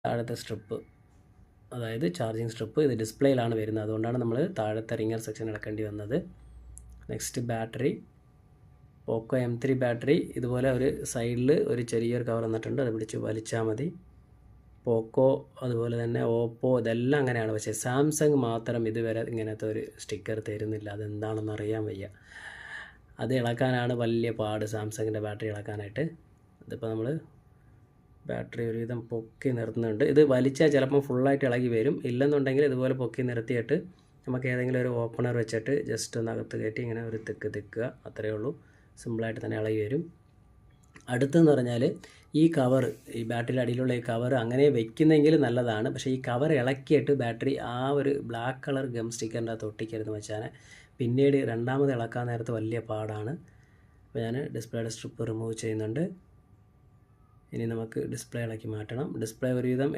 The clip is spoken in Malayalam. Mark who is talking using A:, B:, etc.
A: താഴത്തെ സ്ട്രിപ്പ്, അതായത് ചാർജിങ് സ്ട്രിപ്പ് ഇത് ഡിസ്പ്ലേയിലാണ് വരുന്നത്, അതുകൊണ്ടാണ് നമ്മൾ താഴത്തെ റിംഗർ സെക്ഷൻ ഇളക്കേണ്ടി വന്നത്. നെക്സ്റ്റ് ബാറ്ററി, പോക്കോ M3 ബാറ്ററി. ഇതുപോലെ ഒരു സൈഡിൽ ഒരു ചെറിയൊരു കവർ വന്നിട്ടുണ്ട്, അത് പിടിച്ച് വലിച്ചാൽ മതി. പോക്കോ അതുപോലെ തന്നെ ഓപ്പോ ഇതെല്ലാം അങ്ങനെയാണ്. പക്ഷേ സാംസങ് മാത്രം ഇതുവരെ ഇങ്ങനത്തെ ഒരു സ്റ്റിക്കർ തരുന്നില്ല, അതെന്താണെന്ന് അറിയാൻ വയ്യ. അത് ഇളക്കാനാണ് വലിയ പാട്, സാംസങ്ങിൻ്റെ ബാറ്ററി ഇളക്കാനായിട്ട്. ഇതിപ്പോൾ നമ്മൾ ബാറ്ററി ഒരുവിധം പൊക്കി നിർത്തുന്നുണ്ട്. ഇത് വലിച്ചാൽ ചിലപ്പോൾ ഫുള്ളായിട്ട് ഇളകി വരും, ഇല്ലെന്നുണ്ടെങ്കിൽ ഇതുപോലെ പൊക്കി നിർത്തിയിട്ട് നമുക്ക് ഏതെങ്കിലും ഒരു ഓപ്പണർ വെച്ചിട്ട് ജസ്റ്റ് ഒന്ന് അകത്ത് കയറ്റി ഇങ്ങനെ ഒരു തിക്കുക, അത്രയേ ഉള്ളൂ. സിമ്പിളായിട്ട് തന്നെ ഇളകി വരും. അടുത്തെന്ന് പറഞ്ഞാൽ ഈ കവർ, ഈ ബാറ്ററിയുടെ അടിയിലുള്ള ഈ കവർ അങ്ങനെ വെക്കുന്നെങ്കിൽ നല്ലതാണ്. പക്ഷേ ഈ കവർ ഇളക്കിയിട്ട് ബാറ്ററി ആ ഒരു ബ്ലാക്ക് കളർ ഗം സ്റ്റിക്കറിൻ്റെ അകത്ത് ഒട്ടിക്കരുത് വെച്ചാൽ പിന്നീട് രണ്ടാമത് ഇളക്കാൻ നേരത്ത് വലിയ പാടാണ്. അപ്പോൾ ഞാൻ ഡിസ്പ്ലേയുടെ സ്ട്രിപ്പ് റിമൂവ് ചെയ്യുന്നുണ്ട്. ഇനി നമുക്ക് ഡിസ്പ്ലേ ഇളക്കി മാറ്റണം. ഡിസ്പ്ലേ ഒരുവിധം